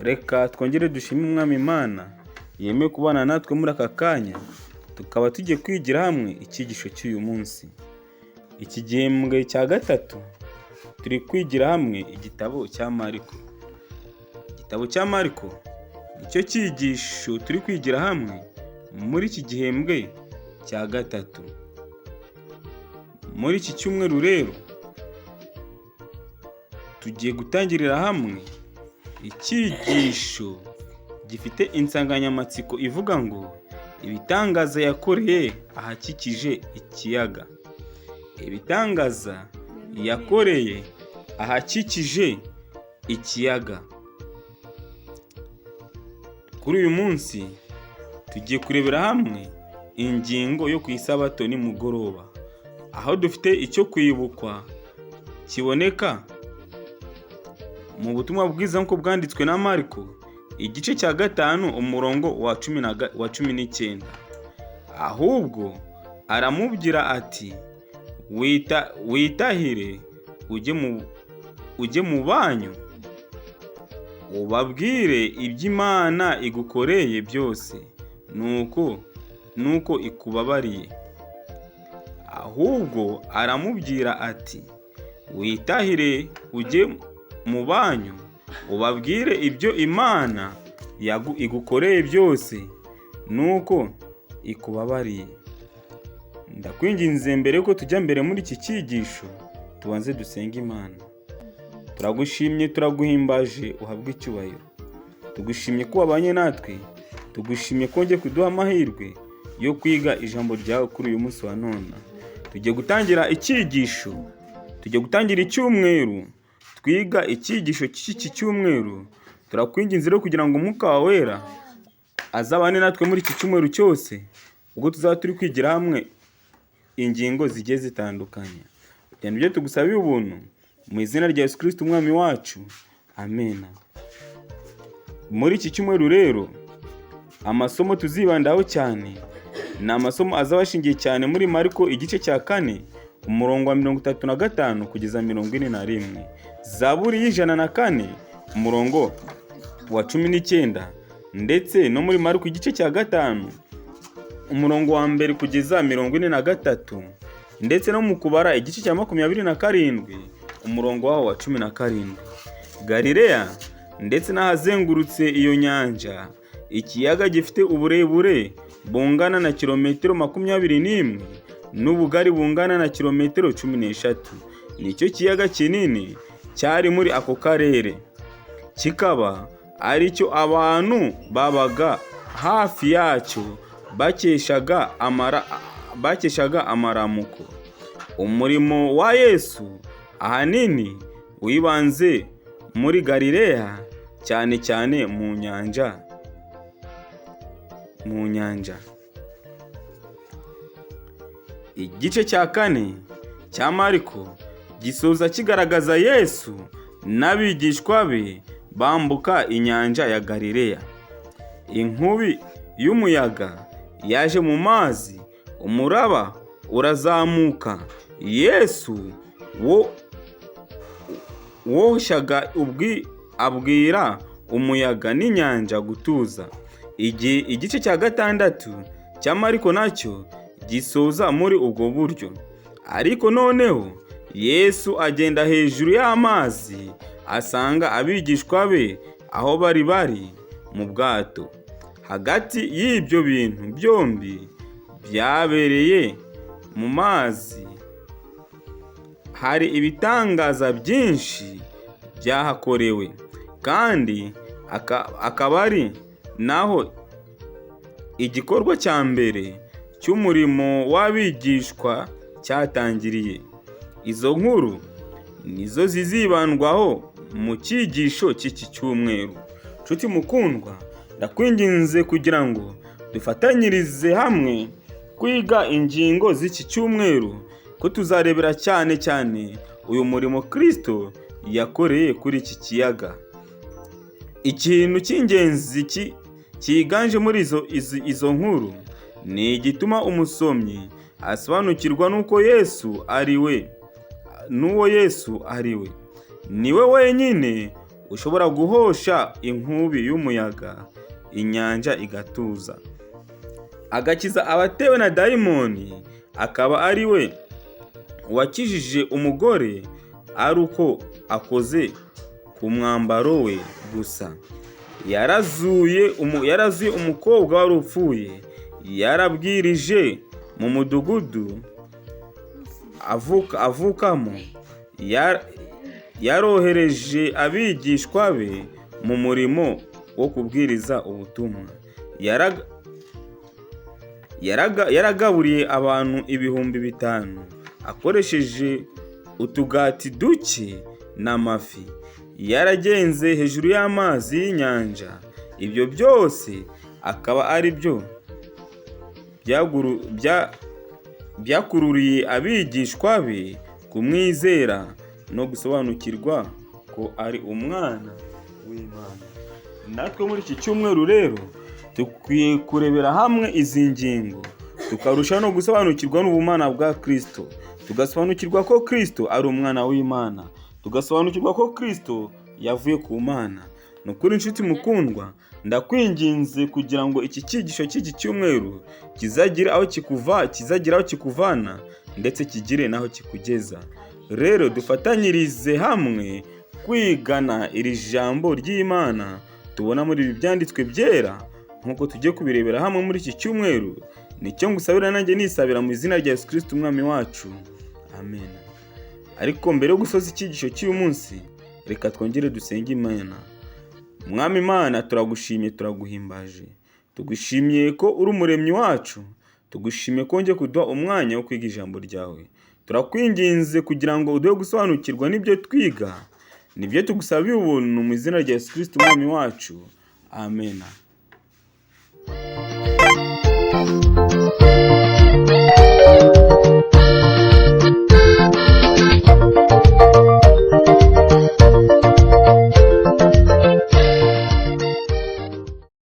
reka twongere dushime umwami Imana yemeye kubana natwe muri aka kanya, tukaba tugiye kwigira hamwe icyigisho cy'uyu munsi. Iki gihembwe cya gatatu turi kwigira hamwe igitabo cya Mariko. Igitabo cya Mariko nicyo cyigisho turi kwigira hamwe muri iki gihembwe cya gatatu. Muri iki cyumweru rero tugiye gutangirira hamwe icyigisho gifite insanganyamatsiko ivuga ngo ibitangaza yakoreye ahakikije ikiyaga. Ibitangaza yakoreye ahakikije ikiyaga. Kuri uyu munsi tugiye kurebera hamwe ingingo yo ku isabato nimugoroba, aho dufite icyo kwibukwa kiboneka mu butumwa bwiza nk'uko bwanditswe na Mariko, igice cya 5 umurongo wa 19. Ahubwo aramubwira ati witahire ujye mu banyu ubabwire iby'Imana igukoreye byose, nuko ikubabariye. Ahubwo aramubwira ati witahire ujye mu banyu ubabwire ibyo Imana igukoreye byose, nuko ikubabariye. Ndakwinginze mbere ko tujya mbere muri iki cyigisho tubanze dusenge Imana. Turagushimye, turaguhimbaje, uhabwe icyubahiro. Tugushimye ko wabanye natwe, tugushimye ko ngiye kuduha amahirwe yo kwiga ijambo ryawe kuri uyu munsi wa none. Tugiye gutangira icyigisho, tugiye gutangira icyumweru twiga icyigisho cy'iki cyumweru. Turakwinginze rero kugira ngo Umwuka wawe wera azabane natwe muri iki cyumweru cyose, ubwo tuzaba turi kwigira hamwe ingingo zigiye zitandukanye. Byane byo tugusabiye ubuntu mu izina rya Yesu Kristo umwami wacu, amen. Muri iki cyumweru rero amasomo tuzibandaho cyane ni amasomo azabashingiye cyane muri Mariko igice cya 4 umurongo wa 35 kugeza 41, Zaburi y'104 umurongo wa 19, ndetse no muri Mariko igice cya 5 umurongo wa 1 kugeza 43, ndetse no mu Kubara igice cya 27 umurongo wa 17. Galileya ndetse n'ahazengurutse iyo nyanja, ikiyaga gifite uburebure bungana na kilometero 21 n'ubugari bungana na kilometero 13. Nicyo kiyaga kinini cyari muri ako karere, kikaba ari cyo abantu babaga hafi yacyo bakeshaga amaramuko. Umurimo wa Yesu ahanini wibanze muri Galileya, cyane cyane mu nyanja. Igice cya 4 cya Mariko gisoza kigaragaza Yesu n'abigishwa be bambuka inyanja ya Galileya. Inkubi y'umuyaga yaje mu mazi, umuraba urazamuka. Yesu woshyaga abwira umuyaga n'inyanja gutuza. Igice cya 6 cya Mariko nacyo gisoza muri ubwo buryo. Ariko noneho Yesu agenda hejuru y'amazi, asanga abigishwa be aho bari mu bwato. Hagati y'ibyo bintu byombi byabereye mu mazi hari ibitangaza byinshi byahakorewe, kandi akaba ari naho igikorwa cya mbere cy'umurimo w'abigishwa cyatangiriye. Izo nkuru nizo zizibandwaho mu cyigisho cy'iki cyumweru. Nshuti mukundwa, ndakwinginze kugira ngo dufatanyirize hamwe kwiga ingingo z'iki cyumweru, ko tuzarebera cyane cyane uyu murimo Kristo yakoreye kuri iki kiyaga. Ikintu cy'ingenzi kiganje muri izo nkuru ni igituma umusomyi asobanukirwa n'uwo Yesu ari we. Niwe wenyine ushobora guhosha inkubi y'umuyaga, inyanja igatuza, agakiza abatewe na dayimoni, akaba ari we wakijije umugore ari uko akoze ku mwambaro we gusa. Yarazuye umukobwa wari upfuye, yarabwirije mu mudugudu avukamo, yarohereje abigishwa be mu murimo wo kubwiriza ubutumwa. Yaragaburiye abantu 5,000 akoresheje utugati duke n'amafi. Yaragenze hejuru y'amazi y'inyanja. Ibyo byose akaba ari byo byakururiye abigishwa be kumwizera no gusobanukirwa ko ari umwana w'Imana. Natwe muri iki cyumweru rero dukwiye kurebera hamwe izi ngingo, tukarushaho no gusobanukirwa n'ubumana bwa Kristo, tugasobanukirwa ko Kristo ari umwana w'Imana, tugasobanukirwa ko Kristo yavuye ku Mana. Nukuri inshuti mukundwa, ndakwinginze kugira ngo iki cyigisho cy'iki cyumweru kizagira aho kikuvana ndetse kigire naho kikugeza. Rero dufatanyirize hamwe kwigana iri jambo ry'Imana tubona muri ibi byanditswe byera, nkuko tugiye kubirebera hamwe muri iki cyumweru. Nicyo ngusabira nanjye nisabira mu izina rya Yesu Kristo umwami wacu, amen. Ariko mbere yo gusoza icyigisho cy'uyu munsi, reka twongere dusenge Imana. Mwami Imana, turagushimye, turaguhimbaje, tugushimiye ko uri umuremyi wacu, tugushimiye ko wongeye kuduha umwanya wo kwiga ijambo ryawe. Turakwinginze kugira ngo uduhe gusobanukirwa n'ibyo twiga, nibyo tugusabiye ubuntu mu izina rya Yesu Kristo umwami wacu, amen.